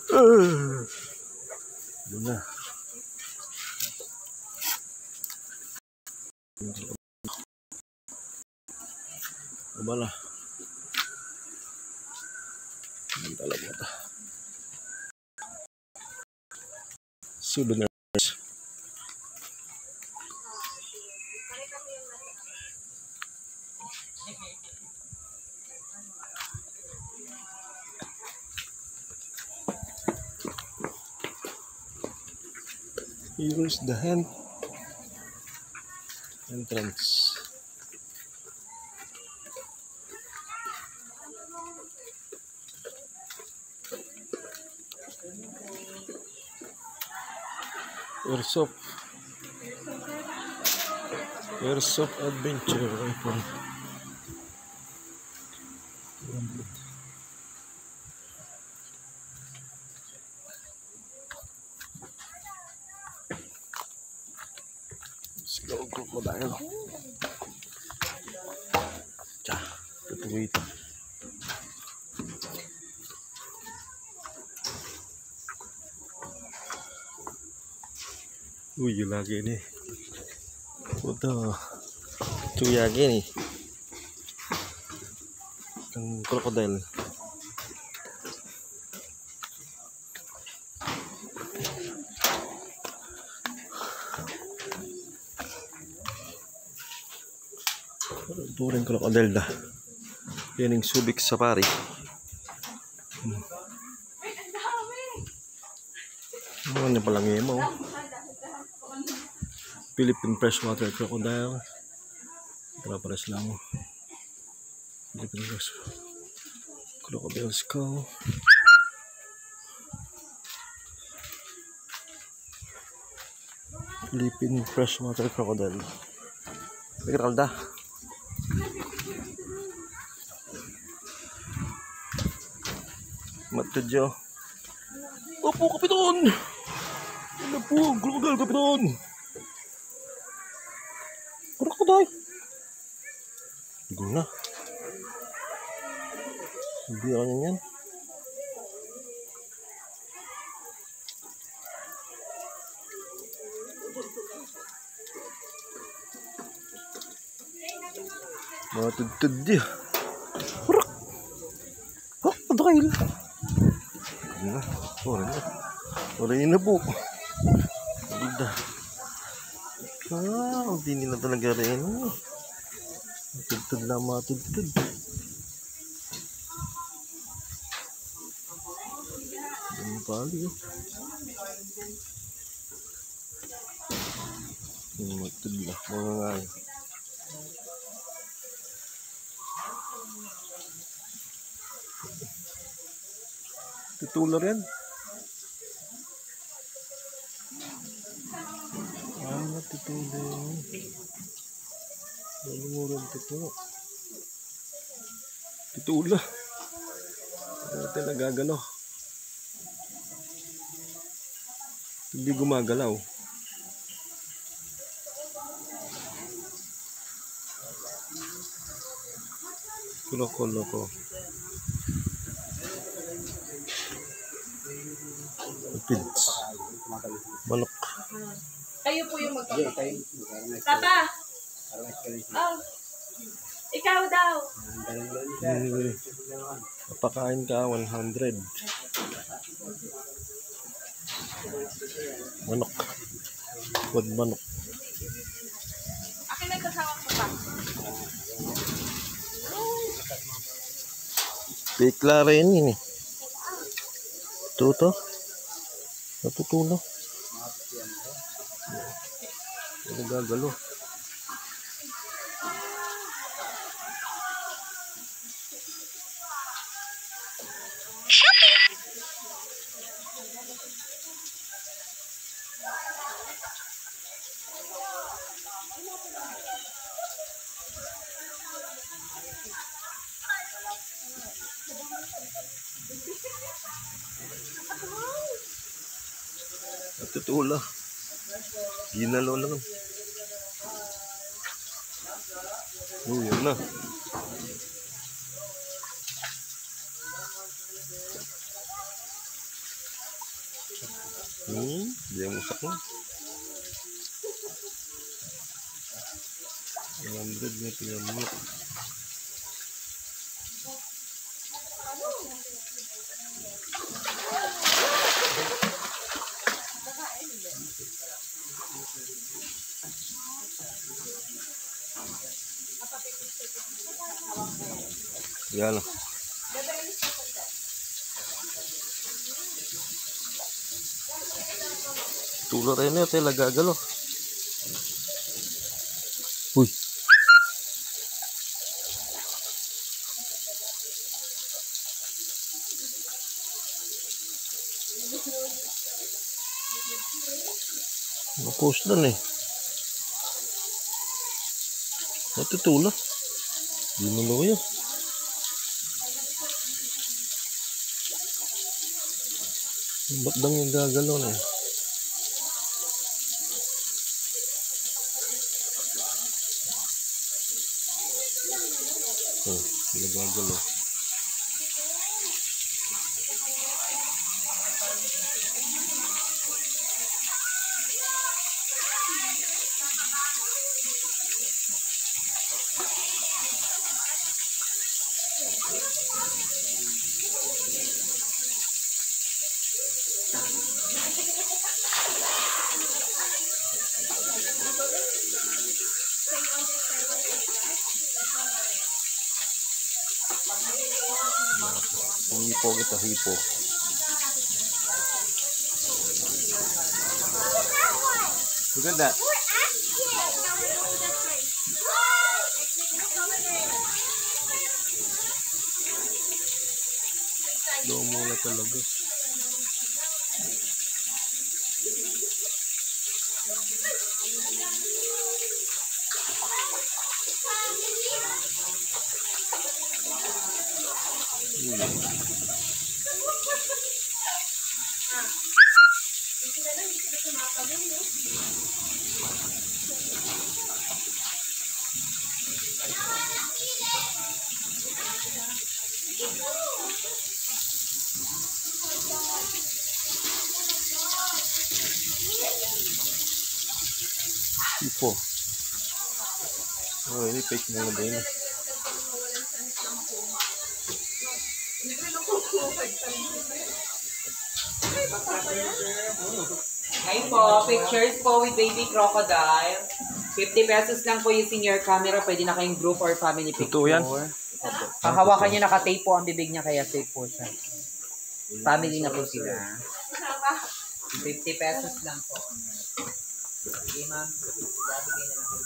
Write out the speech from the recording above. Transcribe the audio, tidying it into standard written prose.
Doon na. Abala. Ang talaga ito. Souvenirs. Here's the entrance. Airsoft adventure rifle. Slow crocodile. Tutuloy ito. Uy, yung lagi ini. Ito. Tuyagi nih. Ang crocodile. Ito rin crocodile dah. Yan yung Subic Safari. Ano palang mo? Philippine freshwater crocodile. Pares lang mo. Philippine crocodile skull. Philippine freshwater crocodile. Nagralda. Matudyo. Opo, Kapitan! Ano po? Crocodile, Kapitan! Crocodile! Hindi na. Hindi ako yan. Matudtud dia. Hurak! Hak, padakil! Hindi na. Oray na po. Ganda. Hindi nila talaga rin. Matudtud lang, matudtud. Ang pali, oh. Matudtud lang. Mga nga yun. Titular yan. Titular yan. Malumuran titular. Titular. Ito nagagalaw. Hindi gumagalaw. Loko. Pids. Manok. Kayo po yung magpapakain. Papa! Oh, ikaw daw. Papakain ka, 100. Manok. Wad manok. Akin na kasama ko pa. Bikla rin yun eh. Ito. Natutulo. Nagagalo. Natutulo. Ginalo lang. Yun na. Dia musak na. 100 na tingnan mo. Yan. Tulo rin na ito, lagagalo. Uy. Nakos lang eh. Natutula. Di mo lang yun. Ba't lang yung gagalaw na eh? Oh, nagagalaw. Hipo kita, hipo. Look at that. Doon muna talaga. Hipo. Oh, ini fake muna ba yun? Hi po, pictures po with baby crocodile. 50 pesos lang po yung senior camera. Pwede na kayong group or family picture. Totoo yan? Panghawakan nyo, naka-tape po ang bibig niya, kaya safe po siya. Family na po sila. 50 pesos lang po. Sige ma'am, sabi kayo na lang.